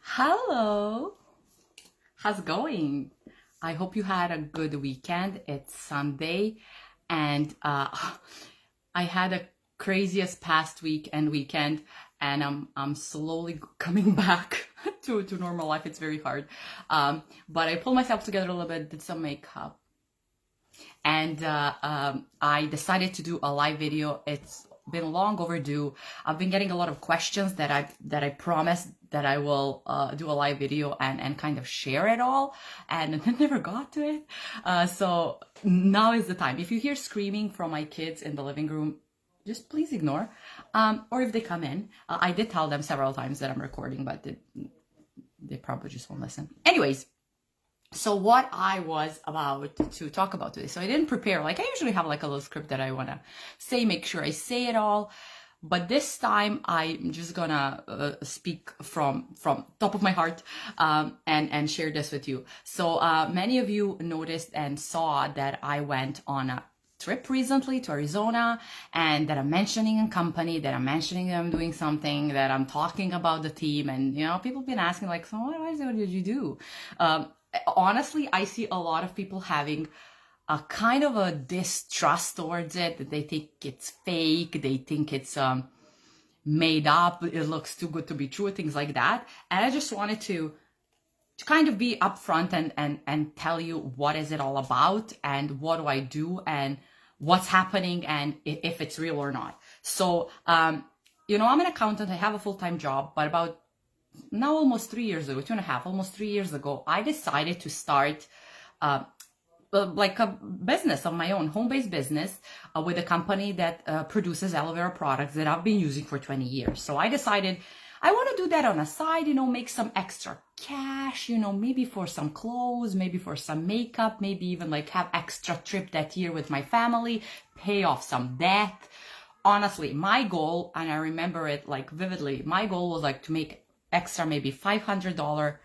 Hello, how's it going? I hope you had a good weekend. It's Sunday, and I had a craziest past week and weekend, and I'm slowly coming back to normal life. It's very hard, but I pulled myself together a little bit, did some makeup, and I decided to do a live video. It's been long overdue. I've been getting a lot of questions that I promised that I will do a live video and kind of share it all, and I never got to it. So now is the time. If you hear screaming from my kids in the living room, just please ignore. Or if they come in, I did tell them several times that I'm recording, but they probably just won't listen. Anyways, so what I was about to talk about today. So I didn't prepare. Like I usually have like a little script that I want to say, make sure I say it all. But this time I'm just gonna speak from top of my heart and share this with you. So many of you noticed and saw that I went on a trip recently to Arizona, and that I'm mentioning a company, that I'm mentioning that I'm doing something, that I'm talking about the team, and people have been asking like, so what did you do? Honestly, I see a lot of people having a kind of a distrust towards it, that they think it's fake, they think it's made up, it looks too good to be true, things like that. And I just wanted to kind of be upfront and tell you what is it all about, and what do I do, and what's happening, and if it's real or not. So, I'm an accountant, I have a full-time job, but about now almost 3 years ago, 2.5, almost 3 years ago, I decided to start like a business of my own, home-based business with a company that produces aloe vera products that I've been using for 20 years. So I decided I want to do that on a side, make some extra cash, maybe for some clothes, maybe for some makeup, maybe even like have extra trip that year with my family, pay off some debt. Honestly, my goal, and I remember it like vividly, my goal was like to make extra maybe $500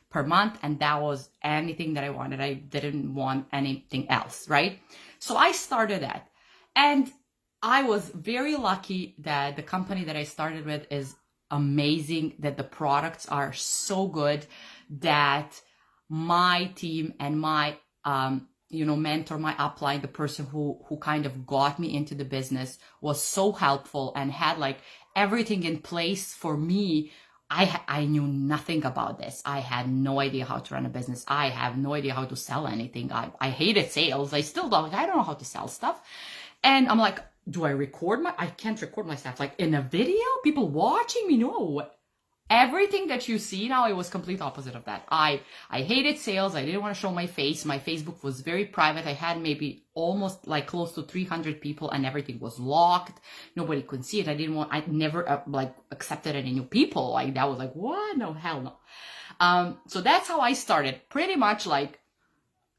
per month, and that was anything that I wanted. I didn't want anything else, right? So I started that, and I was very lucky that the company that I started with is amazing, that the products are so good, that my team and my mentor, my upline, the person who kind of got me into the business, was so helpful and had like everything in place for me. I knew nothing about this. I had no idea how to run a business. I have no idea how to sell anything. I hated sales. I still don't. I don't know how to sell stuff. And I'm like, do I record I can't record myself like in a video? People watching me? No. Everything that you see now, it was complete opposite of that. I hated sales. I didn't want to show my face. My Facebook was very private. I had maybe almost like close to 300 people, and everything was locked. Nobody could see it. I never like accepted any new people. Like that was like, what? No, hell no. So that's how I started. Pretty much like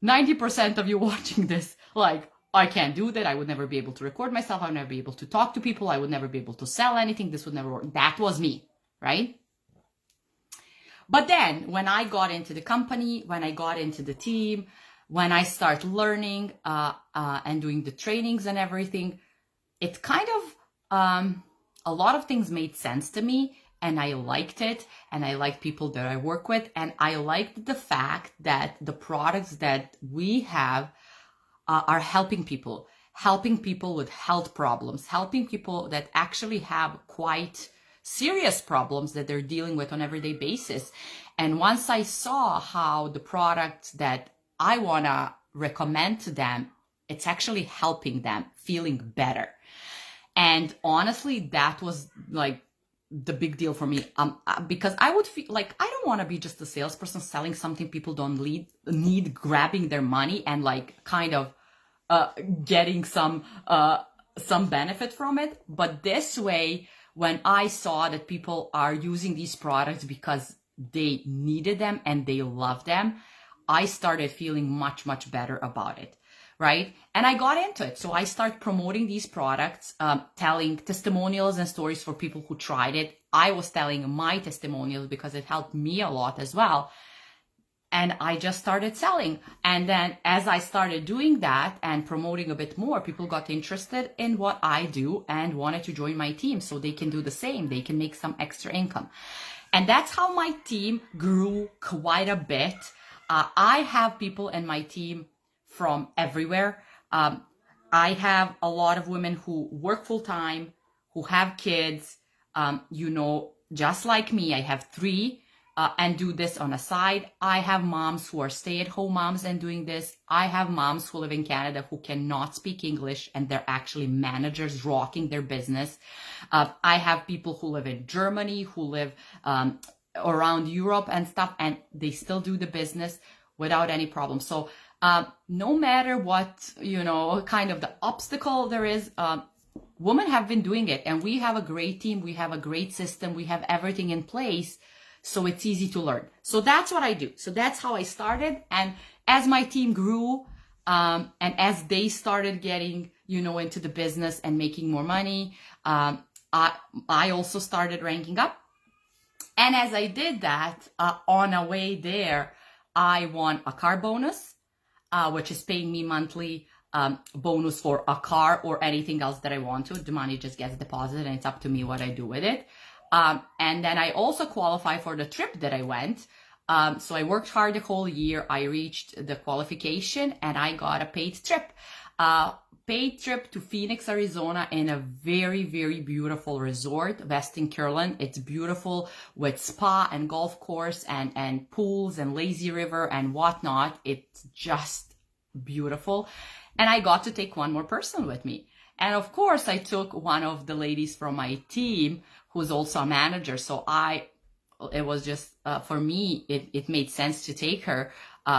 90% of you watching this, like, I can't do that. I would never be able to record myself. I would never be able to talk to people. I would never be able to sell anything. This would never work. That was me, right? But then when I got into the company, when I got into the team, when I start learning and doing the trainings and everything, it kind of, a lot of things made sense to me, and I liked it, and I liked people that I work with, and I liked the fact that the products that we have are helping people with health problems, helping people that actually have quite serious problems that they're dealing with on an everyday basis. And once I saw how the products that I want to recommend to them, it's actually helping them feeling better. And honestly, that was like the big deal for me, because I would feel like I don't want to be just a salesperson selling something people don't need, grabbing their money and like kind of getting some benefit from it. But this way, when I saw that people are using these products because they needed them and they love them, I started feeling much, much better about it, right? And I got into it. So I started promoting these products, telling testimonials and stories for people who tried it. I was telling my testimonials because it helped me a lot as well. And I just started selling. And then as I started doing that and promoting a bit more, people got interested in what I do and wanted to join my team so they can do the same. They can make some extra income. And that's how my team grew quite a bit. I have people in my team from everywhere. I have a lot of women who work full time, who have kids, just like me. I have three and do this on a side. I have moms who are stay-at-home moms and doing this. I have moms who live in Canada who cannot speak English and they're actually managers rocking their business. I have people who live in Germany, who live around Europe and stuff, and they still do the business without any problem. So no matter what, kind of the obstacle there is, women have been doing it, and we have a great team. We have a great system. We have everything in place. So it's easy to learn. So that's what I do. So that's how I started. And as my team grew, and as they started getting, into the business and making more money, I also started ranking up. And as I did that, on a way there, I won a car bonus, which is paying me monthly bonus for a car or anything else that I want to. The money just gets deposited and it's up to me what I do with it. And then I also qualify for the trip that I went. So I worked hard the whole year. I reached the qualification and I got a paid trip. Paid trip to Phoenix, Arizona in a very, very beautiful resort, Westin Kierland. It's beautiful with spa and golf course and pools and lazy river and whatnot. It's just beautiful. And I got to take one more person with me. And of course, I took one of the ladies from my team who's also a manager. So it was just, for me, it made sense to take her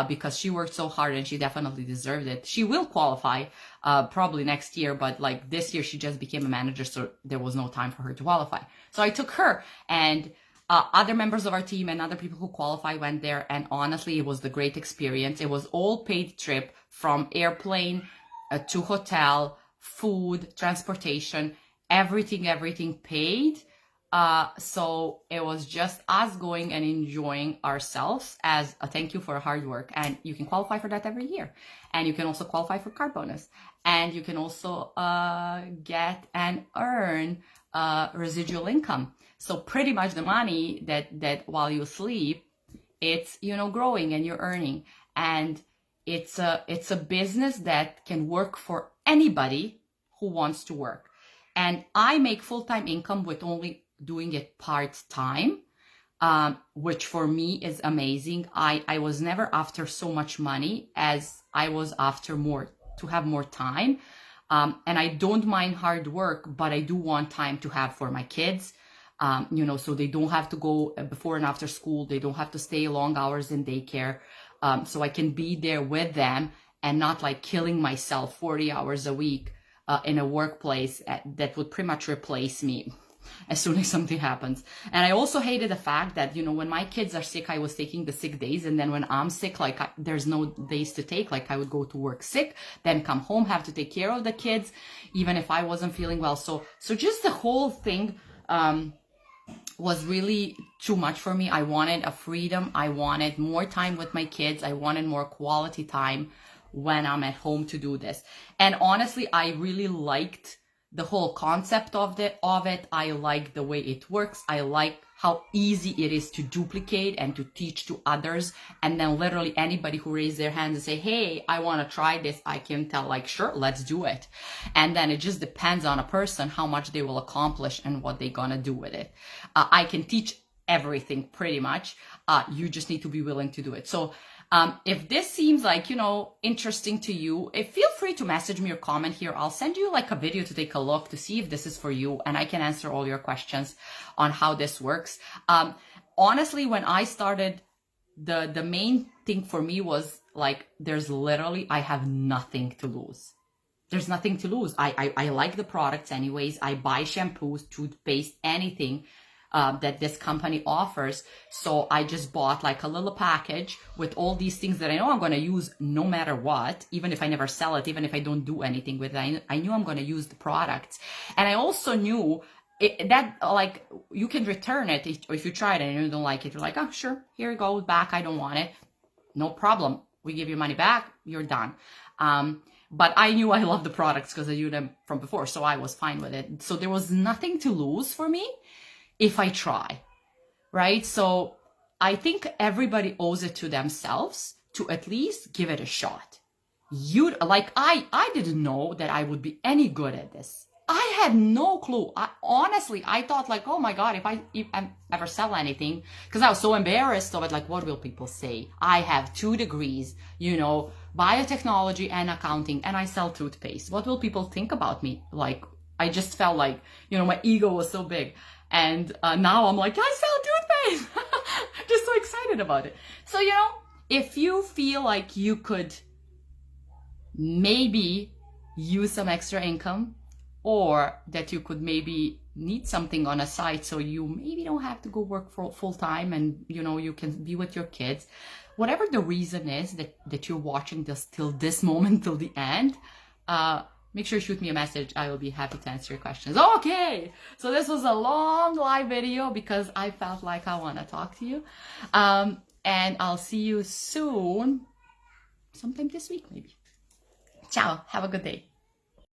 because she worked so hard and she definitely deserved it. She will qualify probably next year, but like this year, she just became a manager. So there was no time for her to qualify. So I took her, and other members of our team and other people who qualify went there. And honestly, it was the great experience. It was all paid trip from airplane to hotel, food, transportation, everything paid. So it was just us going and enjoying ourselves as a thank you for hard work. And you can qualify for that every year. And you can also qualify for car bonus. And you can also get and earn residual income. So pretty much the money that while you sleep, it's, growing and you're earning. And it's a business that can work for anybody who wants to work. And I make full-time income with only doing it part-time, which for me is amazing. I was never after so much money as I was after to have more time. And I don't mind hard work, but I do want time to have for my kids, so they don't have to go before and after school. They don't have to stay long hours in daycare. So I can be there with them and not like killing myself 40 hours a week in a workplace that would pretty much replace me as soon as something happens. And I also hated the fact that, when my kids are sick, I was taking the sick days. And then when I'm sick, there's no days to take. Like I would go to work sick, then come home, have to take care of the kids, even if I wasn't feeling well. So just the whole thing was really too much for me. I wanted a freedom. I wanted more time with my kids. I wanted more quality time when I'm at home to do this. And honestly, I really liked the whole concept of it. I like the way it works. I like how easy it is to duplicate and to teach to others. And then literally anybody who raises their hands and say, hey, I want to try this, I can tell like, sure, let's do it. And then it just depends on a person, how much they will accomplish and what they're going to do with it. I can teach everything pretty much. You just need to be willing to do it. So if this seems like, interesting to you, feel free to message me or comment here. I'll send you like a video to take a look to see if this is for you, and I can answer all your questions on how this works. Honestly, when I started, the main thing for me was like, I have nothing to lose. There's nothing to lose. I like the products anyways. I buy shampoos, toothpaste, anything that this company offers. So I just bought like a little package with all these things that I know I'm going to use no matter what, even if I never sell it, even if I don't do anything with it. I knew I'm going to use the products. And I also knew that like you can return it if you try it and you don't like it. You're like, oh, sure, here it goes back. I don't want it. No problem. We give you money back. You're done. But I knew I loved the products because I knew them from before. So I was fine with it. So there was nothing to lose for me if I try, right? So I think everybody owes it to themselves to at least give it a shot. I didn't know that I would be any good at this. I had no clue. Honestly, I thought like, oh my God, if I ever sell anything, because I was so embarrassed of it, like, what will people say? I have 2 degrees, you know, biotechnology and accounting, and I sell toothpaste. What will people think about me? Like, I just felt like, you know, my ego was so big. And now I'm like, I sell toothpaste. Just so excited about it. So, you know, if you feel like you could maybe use some extra income, or that you could maybe need something on a side so you maybe don't have to go work for full time and, you know, you can be with your kids. Whatever the reason is that you're watching this till this moment, till the end, make sure you shoot me a message. I will be happy to answer your questions. Okay, so this was a long live video because I felt like I want to talk to you. And I'll see you soon, sometime this week maybe. Ciao, have a good day.